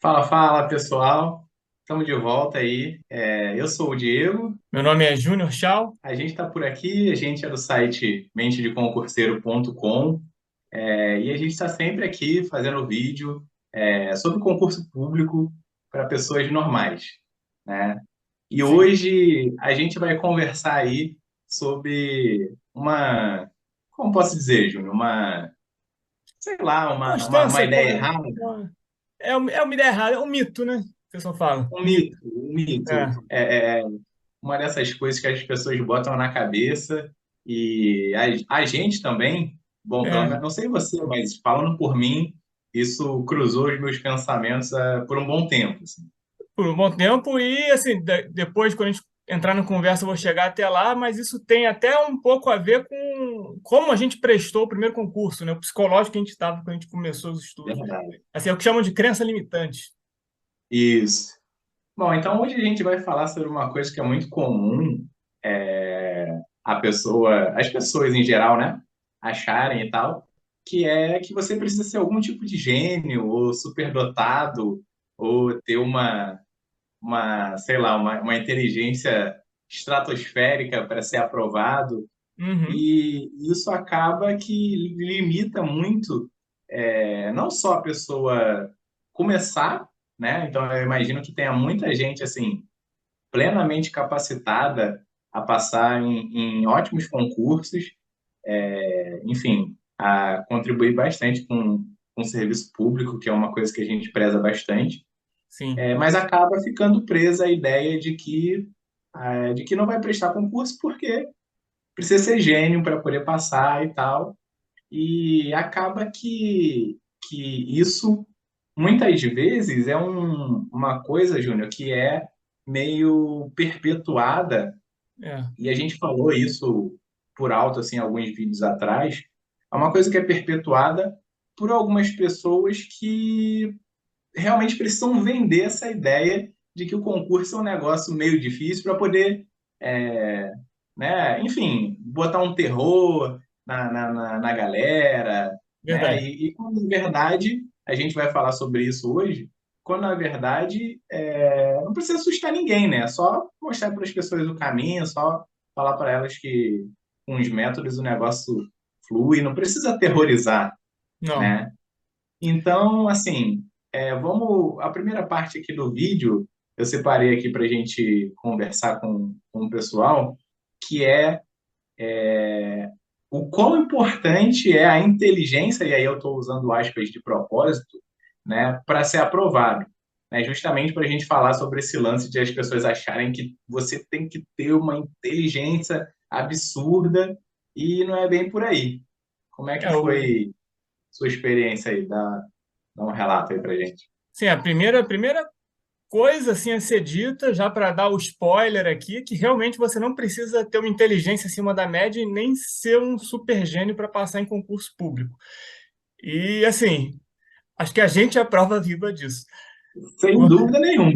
Fala, fala, pessoal. Estamos de volta aí. Eu sou o Diego. Meu nome é Júnior Chau. A gente está por aqui. A gente é do site mentedeconcurseiro.com, e a gente está sempre aqui fazendo vídeo sobre concurso público para pessoas normais, né? E Sim. hoje a gente vai conversar aí sobre como posso dizer, Júnior, sei lá, A uma constância, ideia errada, é uma ideia errada, é um mito, né? O pessoal fala. um Mito. mito, um mito. É, Uma dessas coisas que as pessoas botam na cabeça e a gente também, bom, pelo é, menos, não sei você, mas falando por mim, isso cruzou os meus pensamentos por um bom tempo, assim. por um bom tempo. E, assim, depois, quando a gente entrar na conversa, eu vou chegar até lá, mas isso tem até um pouco a ver com como a gente prestou o primeiro concurso, né? O psicológico que a gente estava quando a gente começou os estudos. Verdade. Assim, é o que chamam de crença limitante. Isso. Bom, então hoje a gente vai falar sobre uma coisa que é muito comum, as pessoas em geral, né, acharem e tal, que é que você precisa ser algum tipo de gênio ou superdotado ou ter sei lá, uma inteligência estratosférica para ser aprovado, Uhum. e isso acaba que limita muito, não só a pessoa começar, né? Então eu imagino que tenha muita gente assim plenamente capacitada a passar em ótimos concursos, enfim, a contribuir bastante com o serviço público, que é uma coisa que a gente preza bastante, Sim. mas acaba ficando presa à ideia de que não vai prestar concurso porque precisa ser gênio para poder passar e tal. E acaba que isso, muitas vezes, é uma coisa, Júnior, que é meio perpetuada, É. e a gente falou isso por alto, assim, alguns vídeos atrás, é uma coisa que é perpetuada por algumas pessoas que realmente precisam vender essa ideia de que o concurso é um negócio meio difícil para poder, é, né, enfim, botar um terror na galera, né? Verdade. E quando, na verdade, a gente vai falar sobre isso hoje, quando na verdade não precisa assustar ninguém, né? É só mostrar para as pessoas o caminho, só falar para elas que com os métodos o negócio flui, não precisa aterrorizar, Não. né? Então, assim, a primeira parte aqui do vídeo eu separei aqui para a gente conversar com o pessoal, que é o quão importante é a inteligência, e aí eu estou usando aspas de propósito, né, para ser aprovado. Né, justamente para a gente falar sobre esse lance de as pessoas acharem que você tem que ter uma inteligência absurda e não é bem por aí. Como é que É, foi sua experiência aí? Dá um relato aí para gente. sim, a primeira coisa assim a ser dita, já para dar o spoiler aqui, que realmente você não precisa ter uma inteligência acima da média e nem ser um super gênio para passar em concurso público. E assim, acho que a gente é a prova viva disso. Sem dúvida nenhuma.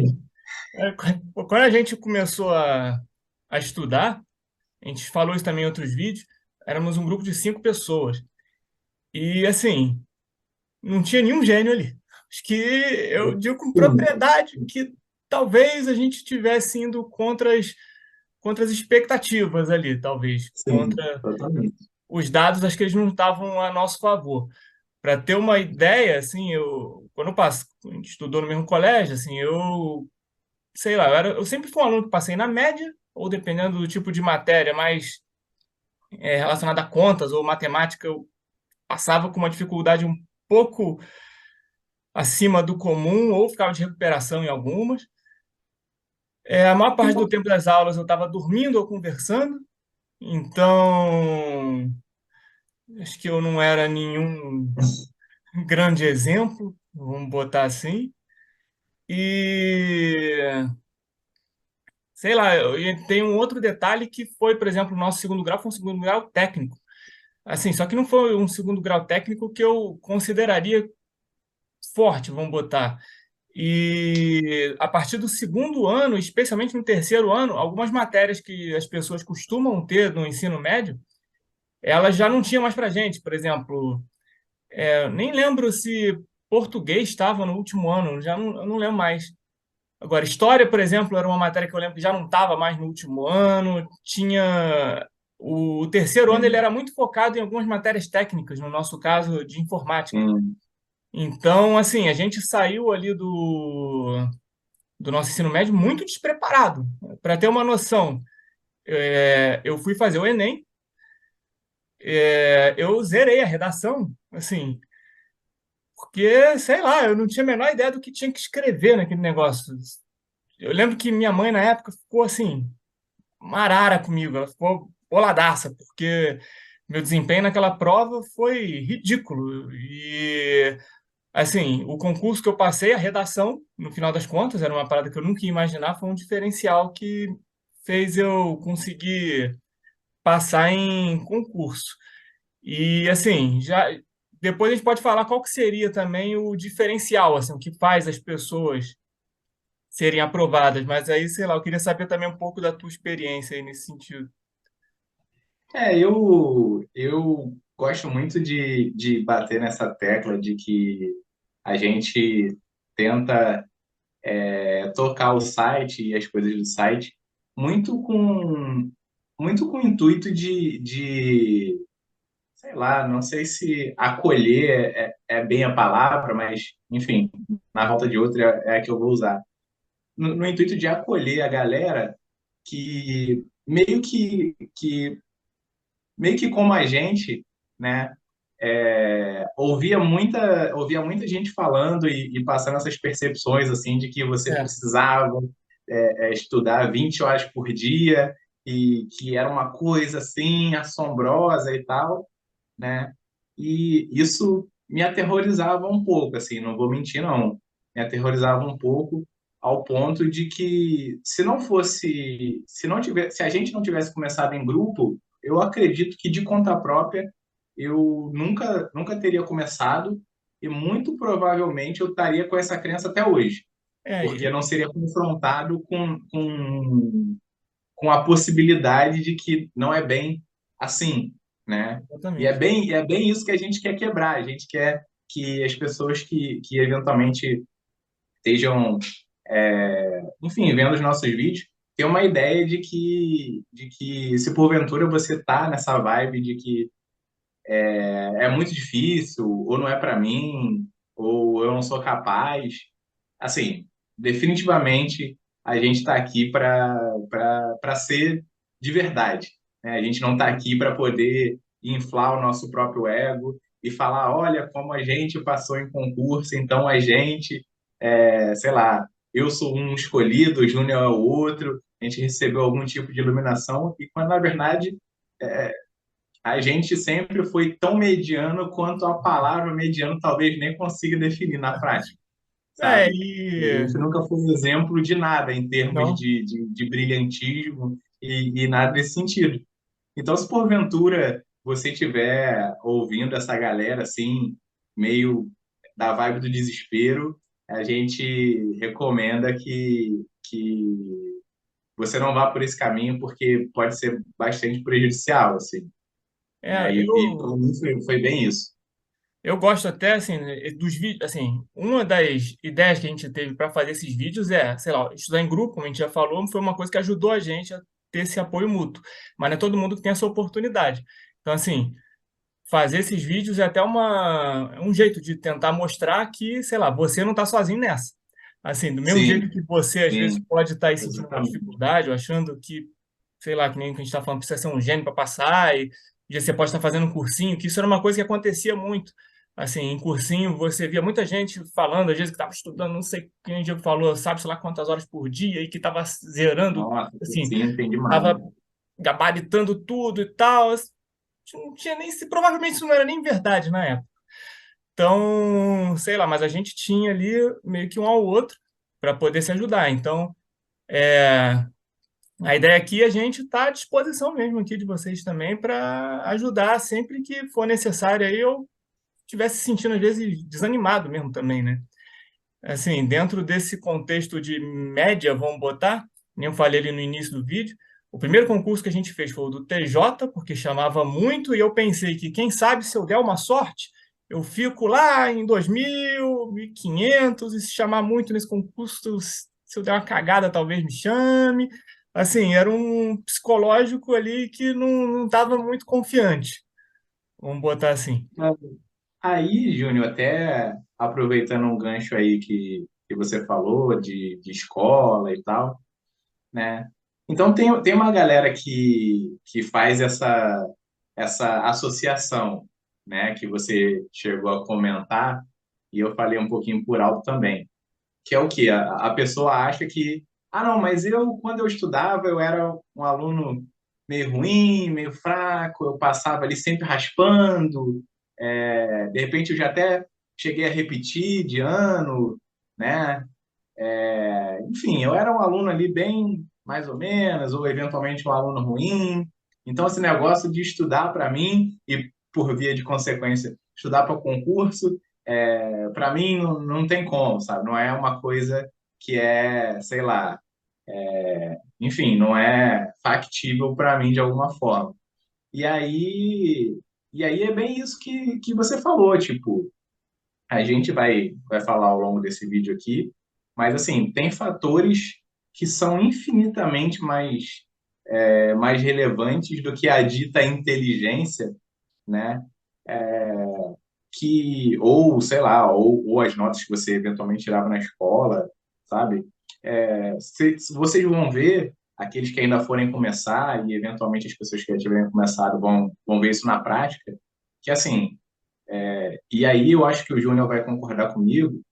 Quando a gente começou a estudar, a gente falou isso também em outros vídeos, éramos um grupo de 5 pessoas. E assim, não tinha nenhum gênio ali. Acho que eu digo com Sim, propriedade que talvez a gente estivesse indo contra as expectativas ali, talvez, sim, contra totalmente. os dados, acho que eles não estavam a nosso favor. Para ter uma ideia, assim, quando a gente estudou no mesmo colégio, assim, sei lá, eu sempre fui um aluno que passei na média, ou dependendo do tipo de matéria mais relacionada a contas ou matemática, eu passava com uma dificuldade um pouco acima do comum, ou ficava de recuperação em algumas. A maior parte do tempo das aulas eu estava dormindo ou conversando, então acho que eu não era nenhum grande exemplo, vamos botar assim. E sei lá, e tem um outro detalhe que foi, por exemplo, o nosso segundo grau foi um segundo grau técnico. Assim, só que não foi um segundo grau técnico que eu consideraria forte, vamos botar. E a partir do segundo ano, especialmente no terceiro ano, algumas matérias que as pessoas costumam ter no ensino médio, elas já não tinham mais para gente. Por exemplo, nem lembro se português estava no último ano, eu não lembro mais. Agora, história, por exemplo, era uma matéria que eu lembro que já não estava mais no último ano. Tinha o terceiro ano, ele Sim, era muito focado em algumas matérias técnicas, no nosso caso, de informática. sim. Então, assim, a gente saiu ali do nosso ensino médio muito despreparado. Para ter uma noção, eu fui fazer o Enem, eu zerei a redação, assim, porque, sei lá, eu não tinha a menor ideia do que tinha que escrever naquele negócio. Eu lembro que minha mãe, na época, ficou assim, marara comigo, ela ficou boladaça, porque meu desempenho naquela prova foi ridículo. E, assim, o concurso que eu passei, a redação, no final das contas, era uma parada que eu nunca ia imaginar, foi um diferencial que fez eu conseguir passar em concurso. E, assim, já depois a gente pode falar qual que seria também o diferencial, assim, o que faz as pessoas serem aprovadas, mas aí, sei lá, eu queria saber também um pouco da tua experiência aí nesse sentido. Eu gosto muito de bater nessa tecla de que a gente tenta tocar o site e as coisas do site muito com muito com o intuito de sei lá, não sei se acolher é bem a palavra, mas enfim, na falta de outra é a que eu vou usar. No intuito de acolher a galera que meio que como a gente, né, ouvia muita gente falando e passando essas percepções assim de que você É, precisava estudar 20 horas por dia e que era uma coisa assim assombrosa e tal, né? E isso me aterrorizava um pouco, assim, não vou mentir, não. Me aterrorizava um pouco ao ponto de que se a gente não tivesse começado em grupo, eu acredito que de conta própria eu nunca teria começado e muito provavelmente eu estaria com essa crença até hoje, porque eu é, não seria confrontado com a possibilidade de que não é bem assim, né? exatamente. É bem isso que a gente quer quebrar. A gente quer que as pessoas que eventualmente estejam, enfim, vendo os nossos vídeos, tenham uma ideia de que se porventura você tá nessa vibe de que é muito difícil, ou não é para mim, ou eu não sou capaz, assim, definitivamente a gente está aqui para ser de verdade, né? A gente não está aqui para poder inflar o nosso próprio ego e falar, olha como a gente passou em concurso, então a gente, sei lá, eu sou um escolhido, o Júnior é o outro, a gente recebeu algum tipo de iluminação e quando na verdade a gente sempre foi tão mediano quanto a palavra mediano talvez nem consiga definir na prática, É, sabe? A e gente nunca foi exemplo de nada em termos não, de brilhantismo e nada desse sentido. Então, se porventura você estiver ouvindo essa galera assim, meio da vibe do desespero, a gente recomenda que você não vá por esse caminho, porque pode ser bastante prejudicial, assim, né? E para eu mim foi bem isso. eu gosto até assim dos vídeos, assim, uma das ideias que a gente teve para fazer esses vídeos é, sei lá, estudar em grupo, como a gente já falou, foi uma coisa que ajudou a gente a ter esse apoio mútuo, mas não é todo mundo que tem essa oportunidade. Então, assim, fazer esses vídeos é até um jeito de tentar mostrar que, sei lá, você não está sozinho nessa. Assim, do mesmo jeito Sim, que você às vezes sim, pode estar aí sentindo uma exatamente. dificuldade, ou achando que, sei lá, que nem o que a gente está falando, precisa ser um gênio para passar, e já você pode estar fazendo um cursinho, que isso era uma coisa que acontecia muito. Assim, em cursinho você via muita gente falando, às vezes que estava estudando, não sei quem o Diego falou, sabe, sei lá quantas horas por dia, e que estava zerando, Nossa, assim, sim, tem demais. estava gabaritando tudo e tal, não tinha nem se provavelmente isso não era nem verdade na época. Então, sei lá, mas a gente tinha ali meio que um ao outro para poder se ajudar. Então, é, a ideia aqui é a gente está à disposição mesmo aqui de vocês também para ajudar sempre que for necessário. Aí eu estivesse se sentindo às vezes desanimado mesmo também, né? Assim, dentro desse contexto de média, vamos botar, nem eu falei ali no início do vídeo, o primeiro concurso que a gente fez foi o do TJ, porque chamava muito, e eu pensei que, quem sabe, se eu der uma sorte, eu fico lá em 2.000, 1.500, e se chamar muito nesse concurso, se eu der uma cagada, talvez me chame. Assim, era um psicológico ali que não estava muito confiante, vamos botar assim. Aí, Júnior, até aproveitando um gancho aí que você falou de escola e tal, né? Então tem uma galera que faz essa associação, né? Que você chegou a comentar, e eu falei um pouquinho por alto também, que é o quê? A pessoa acha que, ah, não, mas quando eu estudava, eu era um aluno meio ruim, meio fraco, eu passava ali sempre raspando, de repente eu já até cheguei a repetir de ano, né? Enfim, eu era um aluno ali bem mais ou menos, ou eventualmente um aluno ruim. Então, esse negócio de estudar para mim, e por via de consequência, estudar para concurso, para mim não tem como, sabe? Não é uma coisa que é, sei lá, enfim, não é factível para mim de alguma forma. E aí, e aí é bem isso que você falou, tipo, a gente vai falar ao longo desse vídeo aqui, mas assim, tem fatores que são infinitamente mais relevantes do que a dita inteligência, né? Ou sei lá, ou as notas que você eventualmente tirava na escola, sabe? Se vocês vão ver, aqueles que ainda forem começar, e eventualmente as pessoas que já tiverem começado vão ver isso na prática, que assim, e aí eu acho que o Júnior vai concordar comigo,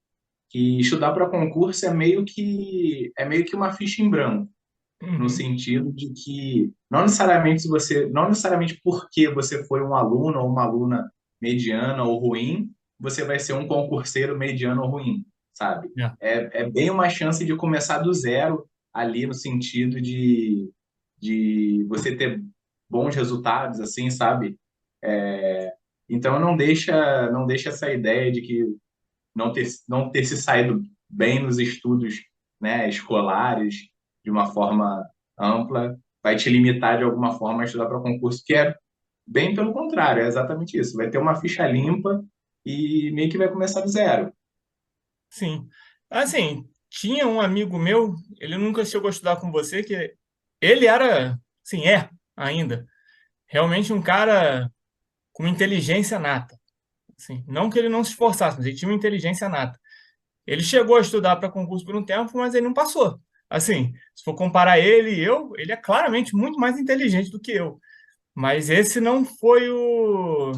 que estudar para concurso é meio que uma ficha em branco, no Uhum. sentido de que não necessariamente porque você foi um aluno ou uma aluna mediana ou ruim, você vai ser um concurseiro mediano ou ruim, sabe? É. É bem uma chance de começar do zero ali no sentido de você ter bons resultados, assim, sabe? Então não deixa essa ideia de que não ter se saído bem nos estudos, né, escolares, de uma forma ampla, vai te limitar de alguma forma a estudar para concurso, que é bem pelo contrário, é exatamente isso. Vai ter uma ficha limpa e meio que vai começar do zero. Sim. Assim, tinha um amigo meu, ele nunca chegou a estudar com você, que ele era, sim, ainda, realmente um cara com inteligência nata. Assim, não que ele não se esforçasse, mas ele tinha uma inteligência nata. Ele chegou a estudar para concurso por um tempo, mas ele não passou. Assim, se for comparar ele e eu, ele é claramente muito mais inteligente do que eu. Mas esse não foi o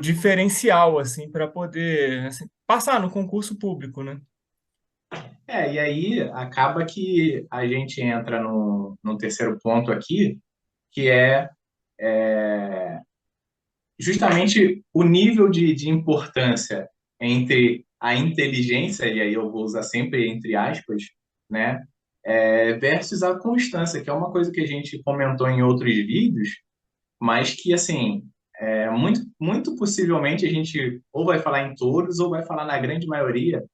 diferencial, assim, para poder assim, passar no concurso público, né? E aí acaba que a gente entra no terceiro ponto aqui, que é justamente o nível de importância entre a inteligência, e aí eu vou usar sempre entre aspas, né, versus a constância, que é uma coisa que a gente comentou em outros vídeos, mas que, assim, muito, muito possivelmente a gente ou vai falar em todos ou vai falar na grande maioria.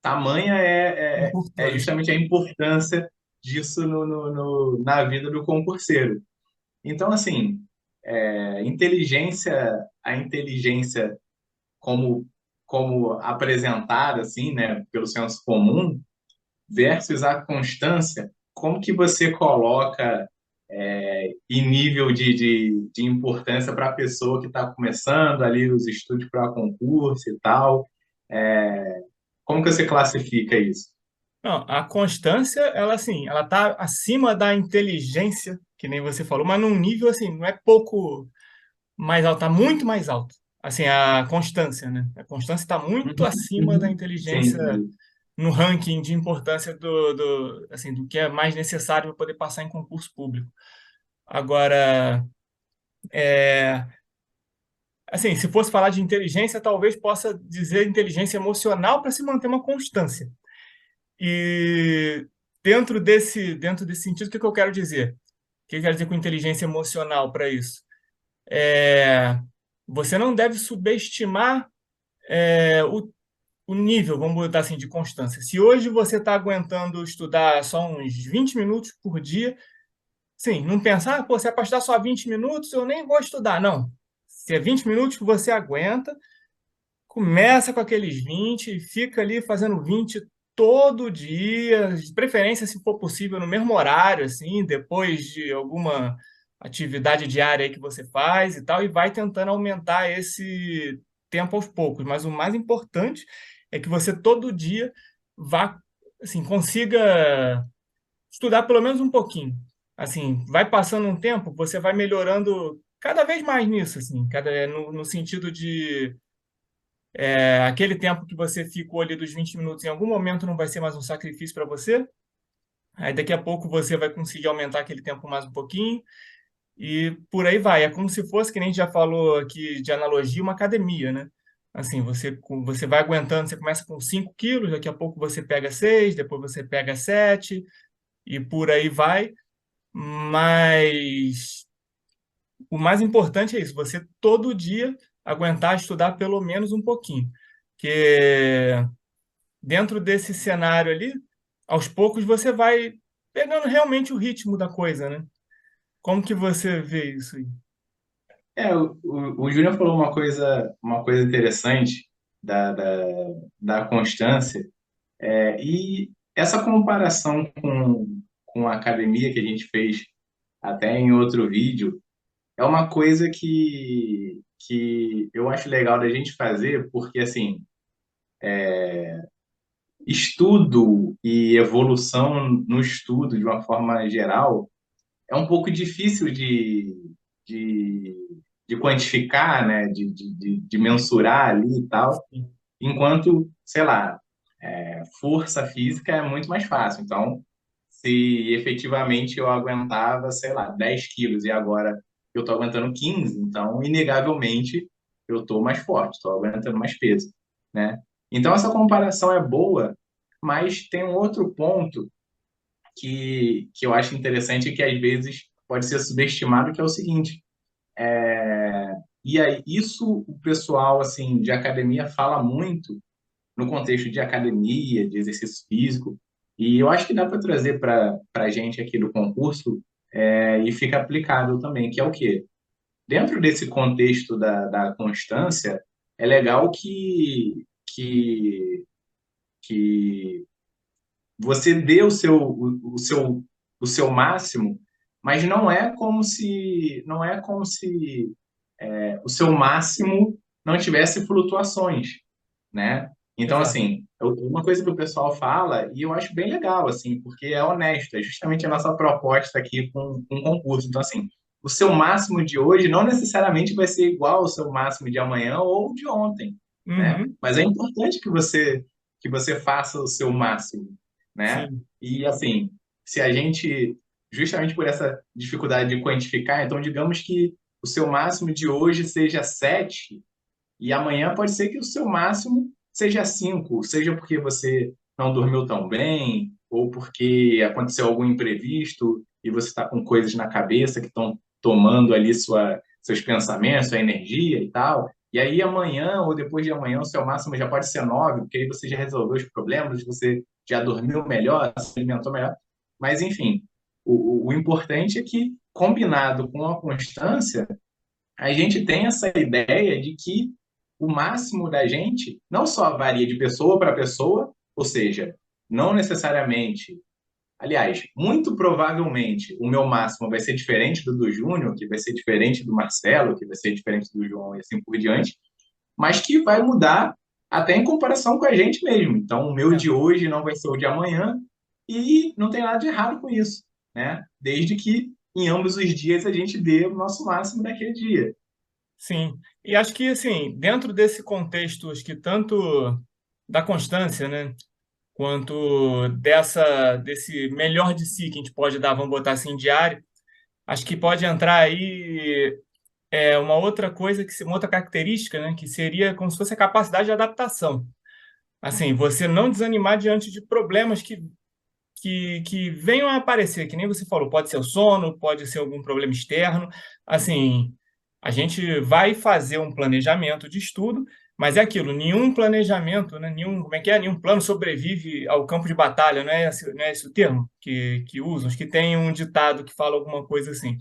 Tamanha é Importância. justamente a importância disso na vida do concurseiro. Então, assim, a inteligência como apresentada, assim, né, pelo senso comum, versus a constância, como que você coloca em nível de importância para a pessoa que está começando ali os estudos para concurso e tal? Como que você classifica isso? Não, a constância, ela assim, ela tá acima da inteligência, que nem você falou, mas num nível assim, não é pouco mais alto, tá muito mais alto. Assim, a constância, né? A constância está muito Uhum, acima da uhum. inteligência Sim. no ranking de importância assim, do que é mais necessário para poder passar em concurso público. Agora, assim, se fosse falar de inteligência, talvez possa dizer inteligência emocional para se manter uma constância. E dentro desse sentido, o que que eu quero dizer? O que eu quero dizer com inteligência emocional para isso? É, você não deve subestimar o nível, vamos botar assim, de constância. Se hoje você está aguentando estudar só uns 20 minutos por dia, sim, não pensar, pô, se é para estudar só 20 minutos, eu nem vou estudar. Não. Se é 20 minutos que você aguenta, começa com aqueles 20 e fica ali fazendo 20 todo dia, de preferência, se for possível, no mesmo horário, assim, depois de alguma atividade diária aí que você faz e tal, e vai tentando aumentar esse tempo aos poucos. Mas o mais importante é que você todo dia vá, assim, consiga estudar pelo menos um pouquinho. Assim, vai passando um tempo, você vai melhorando cada vez mais nisso, assim, no sentido de aquele tempo que você ficou ali dos 20 minutos, em algum momento não vai ser mais um sacrifício para você. Aí daqui a pouco você vai conseguir aumentar aquele tempo mais um pouquinho e por aí vai. É como se fosse, que nem a gente já falou aqui de analogia, uma academia, né? Assim, você vai aguentando, você começa com 5 quilos, daqui a pouco você pega 6, depois você pega 7 e por aí vai. Mas o mais importante é isso, você todo dia aguentar estudar pelo menos um pouquinho. Porque dentro desse cenário ali, aos poucos você vai pegando realmente o ritmo da coisa, né? Como que você vê isso aí? O Júnior falou uma coisa interessante da constância, e essa comparação com a academia que a gente fez até em outro vídeo, é uma coisa que eu acho legal da gente fazer, porque, assim, estudo e evolução no estudo, de uma forma geral, é um pouco difícil de, de quantificar, né? De mensurar ali e tal, enquanto, sei lá, força física é muito mais fácil. Então, se efetivamente eu aguentava, sei lá, 10 quilos e agora eu estou aguentando 15, então, inegavelmente, eu estou mais forte, estou aguentando mais peso, né? Então, essa comparação é boa, mas tem um outro ponto que eu acho interessante e que às vezes pode ser subestimado, que é o seguinte: e aí, isso o pessoal assim de academia fala muito no contexto de academia, de exercício físico, e eu acho que dá para trazer para a gente aqui do concurso, e fica aplicável também, que é o quê? Dentro desse contexto da constância, é legal que você dê o seu máximo, mas não é como se o seu máximo não tivesse flutuações, né? Então, Exato. assim, uma coisa que o pessoal fala, e eu acho bem legal, assim, porque é honesto, é justamente a nossa proposta aqui com o concurso. Então, assim, o seu máximo de hoje não necessariamente vai ser igual ao seu máximo de amanhã ou de ontem, né? Uhum, Mas é importante que você faça o seu máximo, né? sim, E, assim, se a gente, justamente por essa dificuldade de quantificar, então, digamos que o seu máximo de hoje seja 7 e amanhã pode ser que o seu máximo seja 5, seja porque você não dormiu tão bem, ou porque aconteceu algum imprevisto e você está com coisas na cabeça que estão tomando ali seus pensamentos, sua energia e tal. E aí amanhã ou depois de amanhã o seu máximo já pode ser 9, porque aí você já resolveu os problemas, você já dormiu melhor, se alimentou melhor. Mas, enfim, o importante é que, combinado com a constância, a gente tem essa ideia de que o máximo da gente não só varia de pessoa para pessoa, ou seja, não necessariamente, aliás, muito provavelmente o meu máximo vai ser diferente do Júnior, que vai ser diferente do Marcelo, que vai ser diferente do João e assim por diante, mas que vai mudar até em comparação com a gente mesmo. Então, o meu é, de hoje não vai ser o de amanhã e não tem nada de errado com isso, né? Desde que em ambos os dias a gente dê o nosso máximo naquele dia. sim. E acho que, assim, dentro desse contexto, acho que tanto da constância, né, quanto desse melhor de si que a gente pode dar, vamos botar assim, diário, acho que pode entrar aí uma outra coisa, uma outra característica, né, que seria como se fosse a capacidade de adaptação. Assim, você não desanimar diante de problemas que venham a aparecer, que nem você falou, pode ser o sono, pode ser algum problema externo. Assim, a gente vai fazer um planejamento de estudo, mas é aquilo, nenhum planejamento, né, nenhum, como é que é? Nenhum plano sobrevive ao campo de batalha, não é esse o termo que usam? Acho que tem um ditado que fala alguma coisa assim.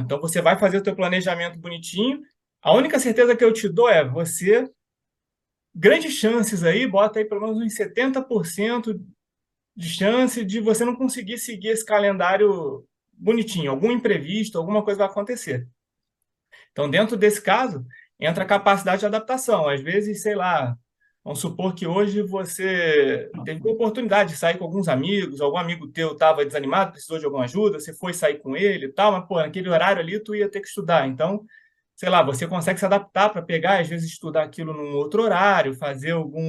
Então você vai fazer o teu planejamento bonitinho, A única certeza que eu te dou é você, grandes chances aí, bota aí pelo menos uns 70% de chance de você não conseguir seguir esse calendário bonitinho. Algum imprevisto, alguma coisa vai acontecer. Então, dentro desse caso, entra a capacidade de adaptação. Às vezes, sei lá, vamos supor que hoje você teve a oportunidade de sair com alguns amigos, algum amigo teu estava desanimado, precisou de alguma ajuda, você foi sair com ele e tal, mas, pô, naquele horário ali tu ia ter que estudar. Então, sei lá, você consegue se adaptar para pegar, às vezes, estudar aquilo num outro horário, fazer alguma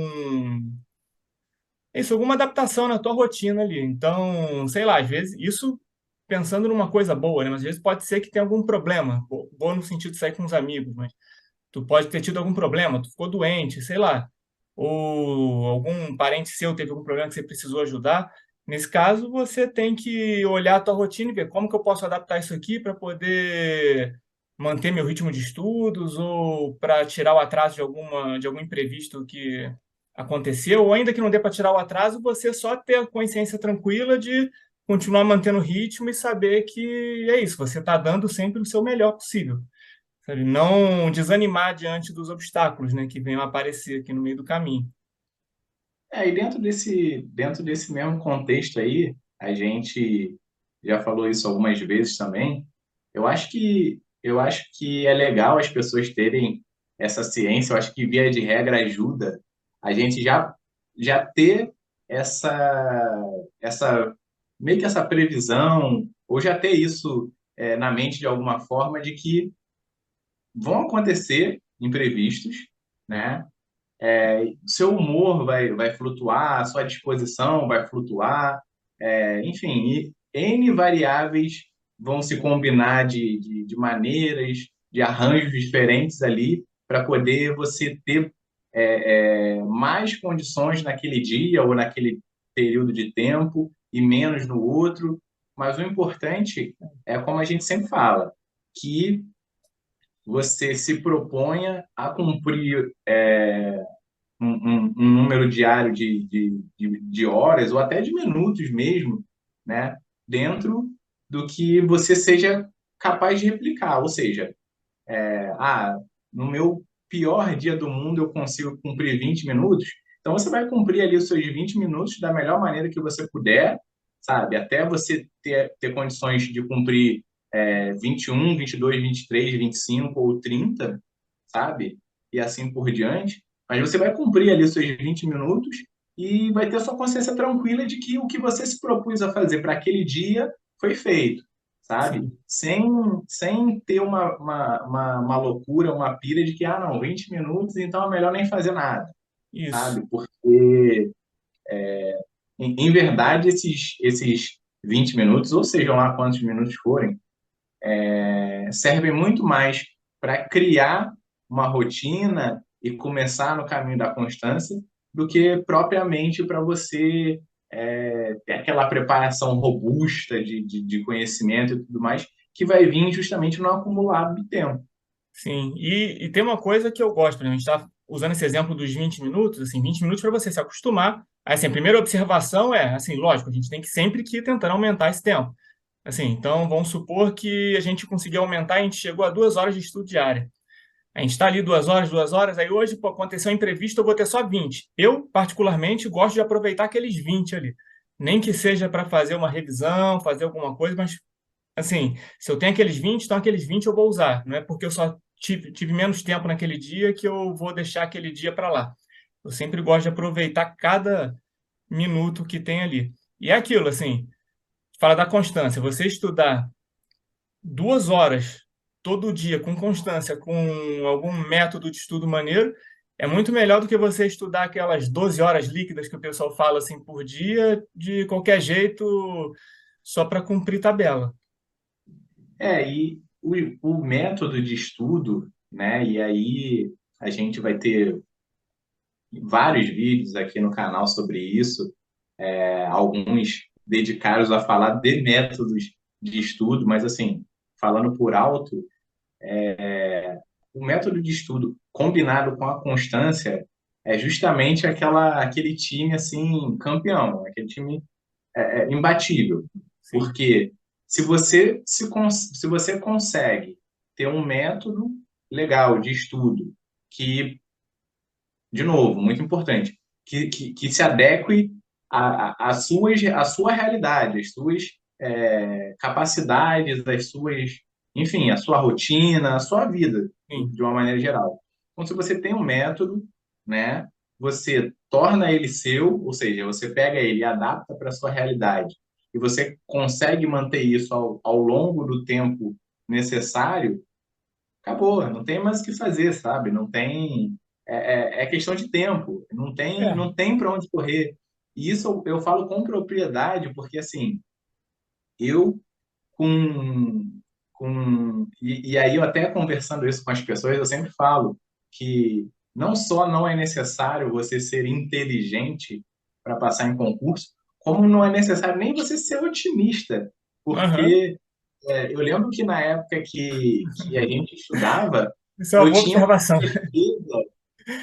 adaptação na tua rotina ali. Então, sei lá, às vezes, isso pensando numa coisa boa, né? Mas às vezes pode ser que tenha algum problema, boa no sentido de sair com os amigos, mas tu pode ter tido algum problema, tu ficou doente, sei lá, ou algum parente seu teve algum problema que você precisou ajudar. Nesse caso, você tem que olhar a tua rotina e ver como que eu posso adaptar isso aqui para poder manter meu ritmo de estudos ou para tirar o atraso de algum imprevisto que aconteceu, ou ainda que não dê para tirar o atraso, você só ter a consciência tranquila de continuar mantendo o ritmo e saber que é isso, você está dando sempre o seu melhor possível, sabe? Não desanimar diante dos obstáculos, né, que venham a aparecer aqui no meio do caminho. E dentro desse mesmo contexto aí, a gente já falou isso algumas vezes também. Eu acho que é legal as pessoas terem essa ciência. Eu acho que via de regra ajuda a gente já ter essa essa meio que essa previsão ou já ter isso na mente de alguma forma de que vão acontecer imprevistos, né? Seu humor vai flutuar, a sua disposição vai flutuar, enfim, e N variáveis vão se combinar de maneiras, de arranjos diferentes ali, para poder você ter mais condições naquele dia ou naquele período de tempo e menos no outro. Mas o importante é, como a gente sempre fala, que você se proponha a cumprir um número diário de horas ou até de minutos mesmo, né, dentro do que você seja capaz de replicar. Ou seja, no meu pior dia do mundo eu consigo cumprir 20 minutos, então você vai cumprir ali os seus 20 minutos da melhor maneira que você puder, sabe? Até você ter condições de cumprir 21, 22, 23, 25 ou 30, sabe? E assim por diante. Mas você vai cumprir ali os seus 20 minutos e vai ter sua consciência tranquila de que o que você se propôs a fazer para aquele dia foi feito, sabe? Sim, Sem ter uma loucura, uma pira de que, não, 20 minutos, então é melhor nem fazer nada, isso. sabe? Porque, em verdade, esses 20 minutos, ou sejam lá quantos minutos forem, servem muito mais para criar uma rotina e começar no caminho da constância do que propriamente para você ter aquela preparação robusta de conhecimento e tudo mais, que vai vir justamente no acumulado do tempo. Sim, e tem uma coisa que eu gosto, por exemplo, a gente está usando esse exemplo dos 20 minutos, assim, 20 minutos para você se acostumar. Aí, assim, a primeira observação é, assim, lógico, a gente tem que sempre que ir tentando aumentar esse tempo. Assim, então, vamos supor que a gente conseguiu aumentar, a gente chegou a 2 horas de estudo diária. A gente está ali 2 horas, aí hoje, pô, aconteceu um imprevisto, eu vou ter só 20. Eu, particularmente, gosto de aproveitar aqueles 20 ali. Nem que seja para fazer uma revisão, fazer alguma coisa, mas assim, se eu tenho aqueles 20, então aqueles 20 eu vou usar. Não é porque eu só tive menos tempo naquele dia que eu vou deixar aquele dia para lá. Eu sempre gosto de aproveitar cada minuto que tem ali. E é aquilo, assim, fala da constância. Você estudar 2 horas todo dia com constância, com algum método de estudo maneiro, é muito melhor do que você estudar aquelas 12 horas líquidas que o pessoal fala assim por dia, de qualquer jeito, só para cumprir tabela. E o método de estudo, né? E aí a gente vai ter vários vídeos aqui no canal sobre isso, alguns dedicados a falar de métodos de estudo, mas assim, falando por alto, o método de estudo combinado com a constância é justamente aquele time assim campeão, aquele time imbatível, Sim, porque se você consegue ter um método, legal de estudo que, de novo, muito importante, que se adeque à sua realidade, às suas capacidades, às suas, enfim, à sua rotina, à sua vida, Sim. de uma maneira geral. Então, se você tem um método, né, você torna ele seu, ou seja, você pega ele e adapta para a sua realidade, e você consegue manter isso ao longo do tempo necessário, acabou, não tem mais o que fazer, sabe? Não tem. É questão de tempo, É. não tem para onde correr. E isso eu falo com propriedade, porque assim, eu e aí eu até conversando isso com as pessoas, eu sempre falo que não só não é necessário você ser inteligente para passar em concurso, como não é necessário nem você ser otimista, Aham. porque eu lembro que na época que a gente estudava, Isso é uma eu boa tinha observação. certeza,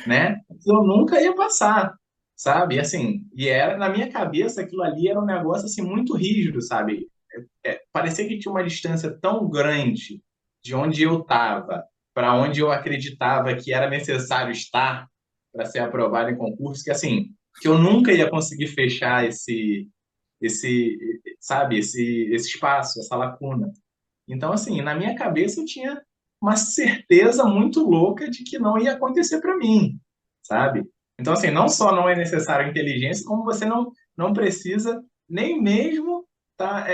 né, que eu nunca ia passar, sabe? E assim, e era na minha cabeça aquilo ali era um negócio assim muito rígido, sabe? Parecia que tinha uma distância tão grande de onde eu estava para onde eu acreditava que era necessário estar para ser aprovado em concurso, que assim, que eu nunca ia conseguir fechar esse, sabe, esse espaço, essa lacuna. Então, assim, na minha cabeça eu tinha uma certeza muito louca de que não ia acontecer para mim, sabe? Então, assim, não só não é necessário inteligência, como você não precisa nem mesmo tá,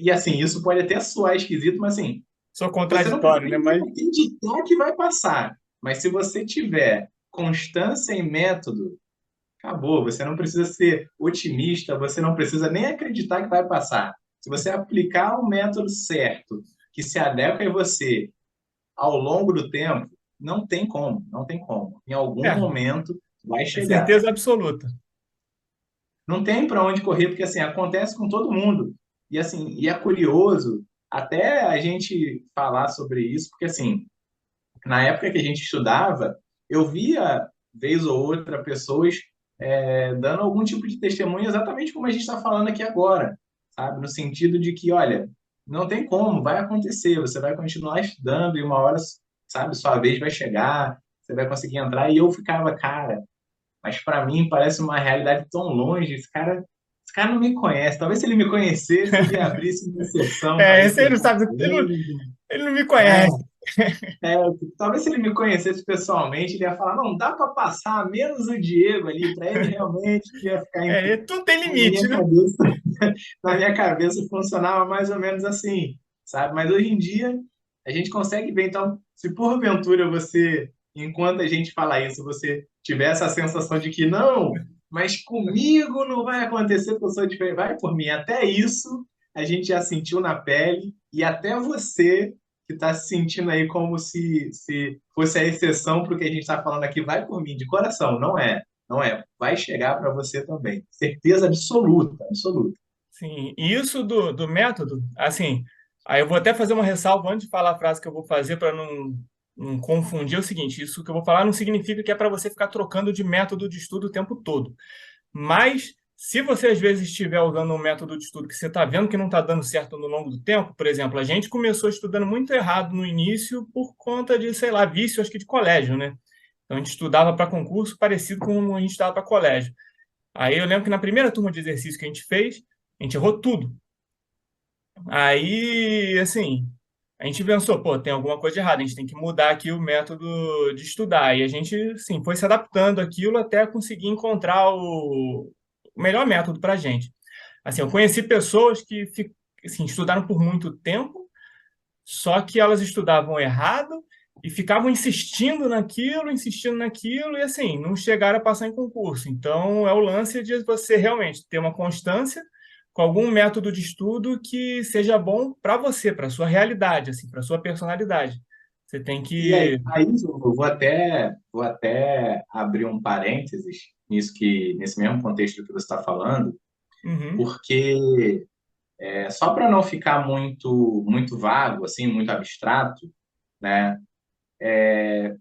e assim, isso pode até soar esquisito, mas assim, Sou você não precisa contraditório, né? nem Mas acreditar que vai passar. Mas se você tiver constância e método, acabou. Você não precisa ser otimista, você não precisa nem acreditar que vai passar. Se você aplicar o método certo, que se adequa a você ao longo do tempo, não tem como, não tem como. Em algum é, momento vai é chegar. certeza absoluta. Não tem para onde correr, porque assim, acontece com todo mundo. E assim, e é curioso até a gente falar sobre isso, porque assim, na época que a gente estudava, eu via, vez ou outra, pessoas dando algum tipo de testemunho exatamente como a gente está falando aqui agora, sabe? No sentido de que, olha, não tem como, vai acontecer, você vai continuar estudando e uma hora, sabe, sua vez vai chegar, você vai conseguir entrar. E eu ficava, cara, mas para mim parece uma realidade tão longe. Esse cara não me conhece. Talvez se ele me conhecesse, ele abrisse uma exceção para É, isso esse que aí ele não está sabe, falando. ele não me É, conhece. é, talvez se ele me conhecesse pessoalmente, ele ia falar, não, dá para passar, menos o Diego ali, para ele realmente ia ficar É, tudo tem na limite, minha né? cabeça, na minha cabeça funcionava mais ou menos assim, sabe? Mas hoje em dia a gente consegue ver, então, se porventura você, enquanto a gente fala isso, você tiver essa sensação de que não, mas comigo não vai acontecer porque eu sou diferente, vai por mim. Até isso a gente já sentiu na pele e até você que está se sentindo aí como se fosse a exceção para o que a gente está falando aqui, vai por mim, de coração, não é. Não é. Vai chegar para você também. Certeza absoluta, absoluta. Sim, e isso do método, assim, aí eu vou até fazer uma ressalva antes de falar a frase que eu vou fazer para não confundir. É o seguinte, isso que eu vou falar não significa que é para você ficar trocando de método de estudo o tempo todo. Mas se você às vezes estiver usando um método de estudo que você está vendo que não está dando certo no longo do tempo, por exemplo, a gente começou estudando muito errado no início por conta de, sei lá, vício, acho que de colégio, né? Então a gente estudava para concurso parecido com a gente estudava para colégio. Aí eu lembro que na primeira turma de exercício que a gente fez, a gente errou tudo. Aí, assim, a gente pensou, pô, tem alguma coisa de errada, a gente tem que mudar aqui o método de estudar. E a gente, sim, foi se adaptando àquilo até conseguir encontrar o melhor método para a gente. Assim, eu conheci pessoas que assim, estudaram por muito tempo, só que elas estudavam errado e ficavam insistindo naquilo, e assim, não chegaram a passar em concurso. Então, é o lance de você realmente ter uma constância com algum método de estudo que seja bom para você, para sua realidade, assim, para sua personalidade. Você tem E aí, que. eu vou até abrir um parênteses nesse mesmo contexto que você está falando, Uhum, porque só para não ficar muito vago, assim, muito abstrato, né?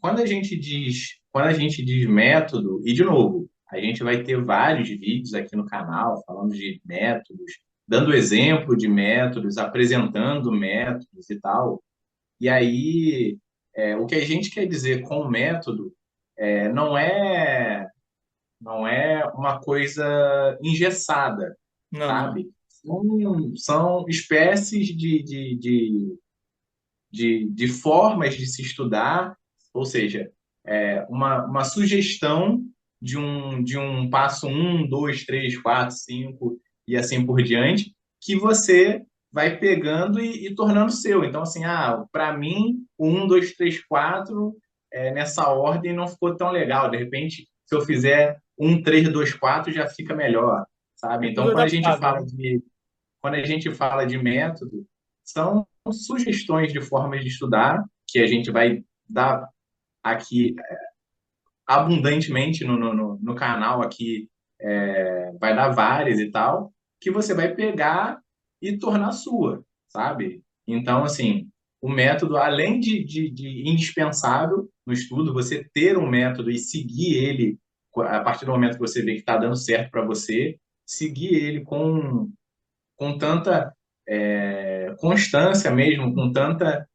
Quando a gente diz método, e de novo, a gente vai ter vários vídeos aqui no canal falando de métodos, dando exemplo de métodos, apresentando métodos e tal. E aí o que a gente quer dizer com o método não é uma coisa engessada, Não, não. sabe? São espécies de formas de se estudar, ou seja, uma sugestão de um passo um, dois, três, quatro, cinco e assim por diante, que você vai pegando e tornando seu. Então, assim, para mim, o um, dois, três, quatro, nessa ordem não ficou tão legal. De repente, se eu fizer um, três, dois, quatro, já fica melhor, É sabe? Então, tudo adaptável, né? quando a gente fala de método, são sugestões de formas de estudar que a gente vai dar aqui abundantemente no canal aqui, vai dar várias e tal, que você vai pegar e tornar sua, sabe? Então, assim, o método, além de indispensável no estudo, você ter um método e seguir ele a partir do momento que você vê que está dando certo para você, seguir ele com tanta constância mesmo, com tanta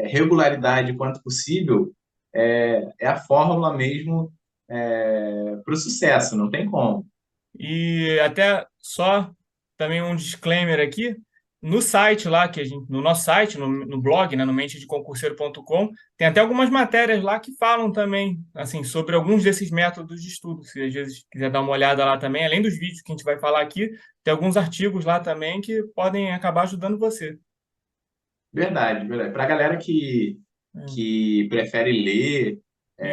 regularidade quanto possível, é a fórmula mesmo para o sucesso, não tem como. E até só também um disclaimer aqui, no site lá, no nosso site, no blog, né, no mentedeconcurseiro.com, tem até algumas matérias lá que falam também, assim, sobre alguns desses métodos de estudo. Se às vezes quiser dar uma olhada lá também, além dos vídeos que a gente vai falar aqui, tem alguns artigos lá também que podem acabar ajudando você. Verdade, verdade. Para a galera É, que prefere ler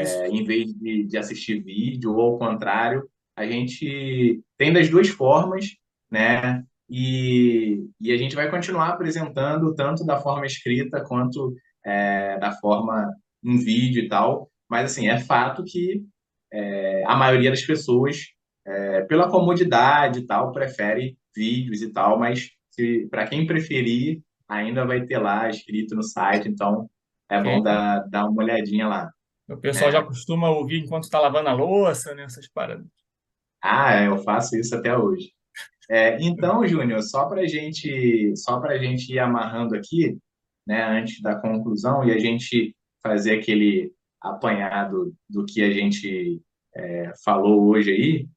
isso. em vez de assistir vídeo, ou ao contrário, a gente tem das duas formas, né? E a gente vai continuar apresentando tanto da forma escrita quanto da forma em vídeo e tal. Mas, assim, é fato que a maioria das pessoas, pela comodidade e tal, prefere vídeos e tal, mas para quem preferir, ainda vai ter lá escrito no site, então é bom Ok. dar uma olhadinha lá, O pessoal já né? costuma ouvir enquanto está lavando a louça, né, essas paradas. Eu faço isso até hoje. Então, Júnior, só para gente ir amarrando aqui, né, antes da conclusão e a gente fazer aquele apanhado do que a gente falou hoje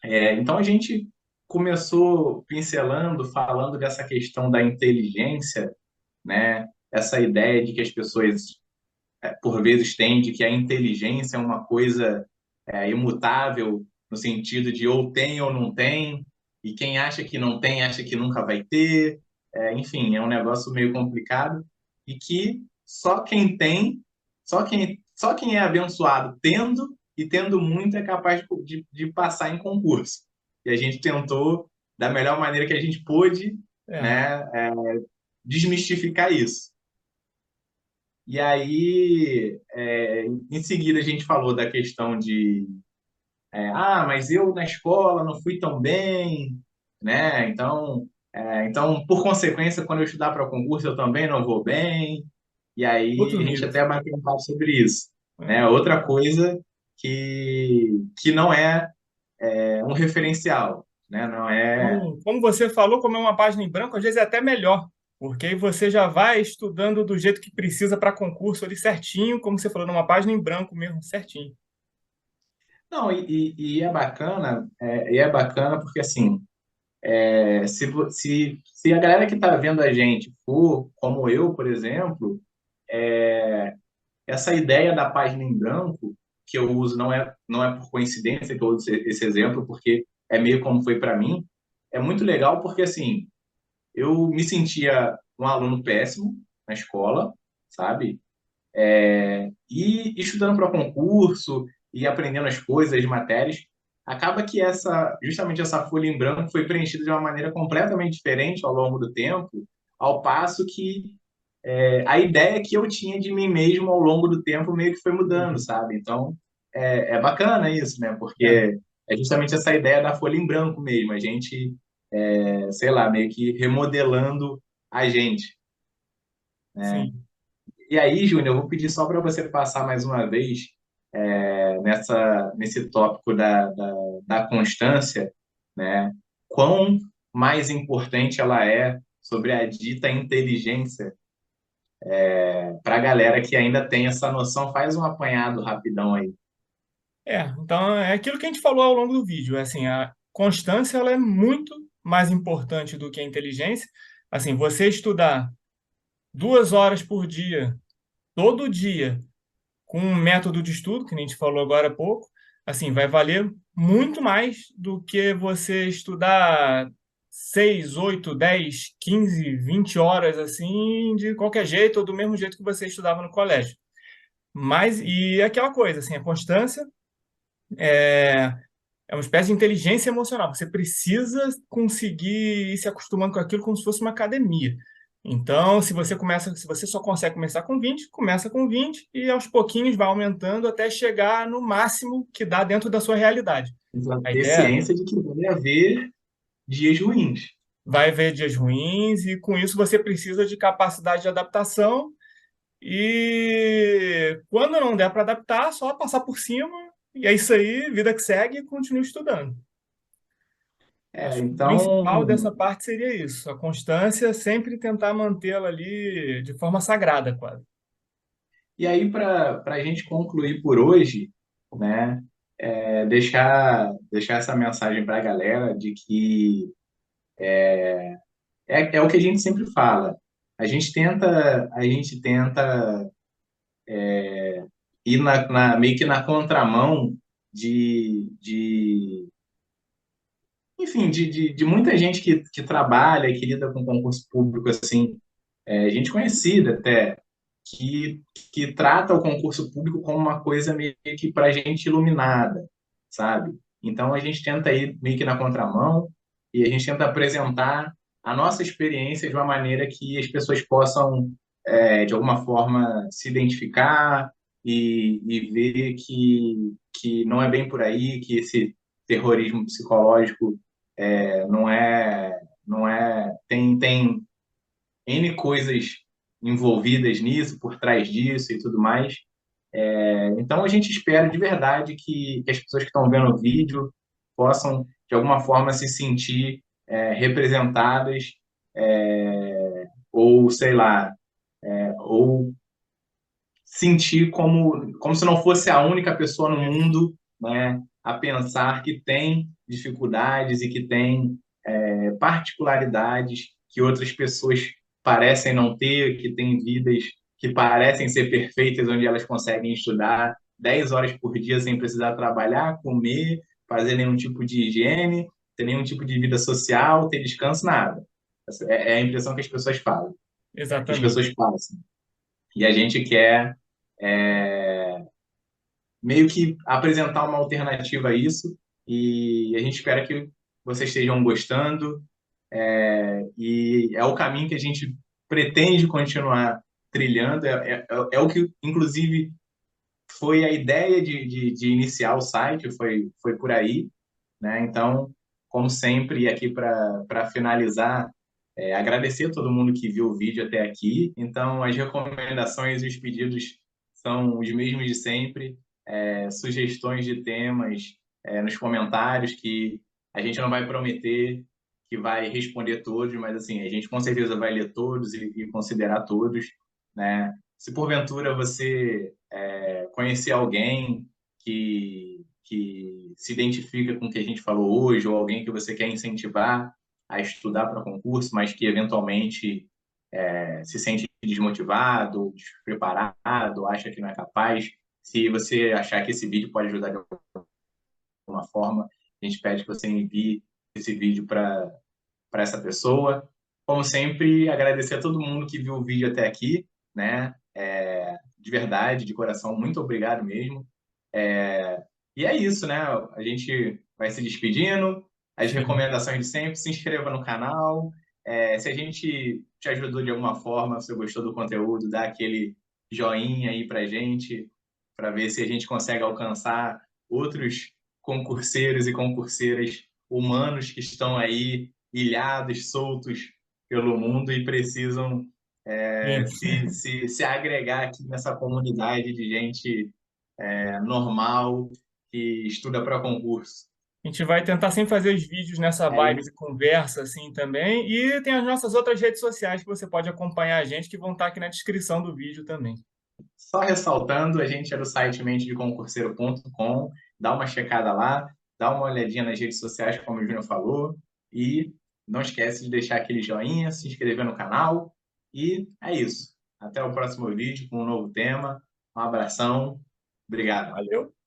aí. Então a gente começou pincelando, falando dessa questão da inteligência, né? Essa ideia de que as pessoas por vezes têm de que a inteligência é uma coisa imutável no sentido de ou tem ou não tem, e quem acha que não tem acha que nunca vai ter. Enfim, é um negócio meio complicado e que só quem tem, só quem é abençoado tendo e tendo muito é capaz de passar em concurso. E a gente tentou, da melhor maneira que a gente pôde, É. né, desmistificar isso. E aí, em seguida, a gente falou da questão mas eu na escola não fui tão bem, né? Então, por consequência, quando eu estudar para concurso, eu também não vou bem. E aí Outro a gente nível. até bateu um papo sobre isso, É. né? Outra coisa que não é um referencial, né? Não é. Como você falou, como é uma página em branco, às vezes é até melhor, porque aí você já vai estudando do jeito que precisa para concurso ali certinho, como você falou, numa página em branco mesmo, certinho. Não, e é bacana porque assim, se a galera que está vendo a gente for como eu, por exemplo, essa ideia da página em branco que eu uso não é por coincidência que eu uso esse exemplo, porque é meio como foi para mim, é muito legal porque assim, eu me sentia um aluno péssimo na escola, sabe? E estudando para concurso e aprendendo as coisas, as matérias, acaba que justamente essa folha em branco foi preenchida de uma maneira completamente diferente ao longo do tempo, ao passo que a ideia que eu tinha de mim mesmo ao longo do tempo meio que foi mudando, Uhum. sabe? Então, é bacana isso, né? É, Porque é justamente essa ideia da folha em branco mesmo, a gente, sei lá, meio que remodelando a gente, né? sim. E aí, Júnior, eu vou pedir só para você passar mais uma vez nesse tópico da constância, né? Quão mais importante ela é sobre a dita inteligência Para a galera que ainda tem essa noção, faz um apanhado rapidão aí. Então é aquilo que a gente falou ao longo do vídeo, é assim, a constância ela é muito mais importante do que a inteligência. Assim, você estudar 2 horas por dia, todo dia, com um método de estudo, que a gente falou agora há pouco, assim, vai valer muito mais do que você estudar 6, 8, 10, 15, 20 horas, assim, de qualquer jeito, ou do mesmo jeito que você estudava no colégio. Mas, e aquela coisa, assim, a constância é, é uma espécie de inteligência emocional. Você precisa conseguir ir se acostumando com aquilo como se fosse uma academia. Então, se você só consegue começar com 20, começa com 20 e aos pouquinhos vai aumentando até chegar no máximo que dá dentro da sua realidade. Precisa A ter ideia ciência de que vai haver dias ruins. vai haver dias ruins e com isso você precisa de capacidade de adaptação e quando não der para adaptar, só passar por cima e é isso aí, vida que segue e continue estudando. Acho que o principal dessa Então, parte seria isso, a constância, sempre tentar mantê-la ali de forma sagrada, quase. e aí para a gente concluir por hoje, né, deixar essa mensagem para a galera de que é o que a gente sempre fala. A gente tenta ir meio que na contramão de enfim, de muita gente que trabalha e que lida com concurso público, assim, gente conhecida até, que, que trata o concurso público como uma coisa meio que para gente iluminada, sabe? Então a gente tenta ir meio que na contramão e a gente tenta apresentar a nossa experiência de uma maneira que as pessoas possam, de alguma forma, se identificar e ver que não é bem por aí, que esse terrorismo psicológico não é, tem N coisas envolvidas nisso, por trás disso e tudo mais. Então a gente espera de verdade que as pessoas que estão vendo o vídeo possam, de alguma forma, se sentir representadas, ou sei lá, ou sentir como se não fosse a única pessoa no Isso. mundo, né, a pensar que tem dificuldades e que tem particularidades que outras pessoas parecem não ter, que têm vidas que parecem ser perfeitas, onde elas conseguem estudar 10 horas por dia sem precisar trabalhar, comer, fazer nenhum tipo de higiene, ter nenhum tipo de vida social, ter descanso, nada. Essa é a impressão que as pessoas falam, que as pessoas Exatamente. passam. E a gente quer meio que apresentar uma alternativa a isso e a gente espera que vocês estejam gostando, e é o caminho que a gente pretende continuar trilhando, é o que, inclusive, foi a ideia de iniciar o site, foi por aí, né? Então, como sempre, e aqui para finalizar, agradecer a todo mundo que viu o vídeo até aqui. Então, as recomendações e os pedidos são os mesmos de sempre, sugestões de temas nos comentários, que a gente não vai prometer que vai responder todos, mas assim, a gente com certeza vai ler todos e considerar todos, né? Se porventura você conhecer alguém que se identifica com o que a gente falou hoje, ou alguém que você quer incentivar a estudar para concurso, mas que eventualmente se sente desmotivado, despreparado, acha que não é capaz, se você achar que esse vídeo pode ajudar de alguma forma, a gente pede que você envie esse vídeo para essa pessoa. Como sempre, agradecer a todo mundo que viu o vídeo até aqui, né? De verdade, de coração, muito obrigado mesmo. E é isso, né? A gente vai se despedindo. As Sim. recomendações de sempre, se inscreva no canal. Se a gente te ajudou de alguma forma, se você gostou do conteúdo, dá aquele joinha aí pra gente, para ver se a gente consegue alcançar outros concurseiros e concurseiras humanos que estão aí ilhados, soltos pelo mundo e precisam Sim. se agregar aqui nessa comunidade de gente normal que estuda para concurso. A gente vai tentar sempre fazer os vídeos nessa É vibe isso. de conversa assim também. E tem as nossas outras redes sociais que você pode acompanhar a gente, que vão estar aqui na descrição do vídeo também. Só ressaltando, a gente é do site mentedeconcurseiro.com, dá uma checada lá, dá uma olhadinha nas redes sociais, como o Júnior falou, e não esquece de deixar aquele joinha, se inscrever no canal, e é isso. Até o próximo vídeo com um novo tema. Um abração, obrigado. Valeu!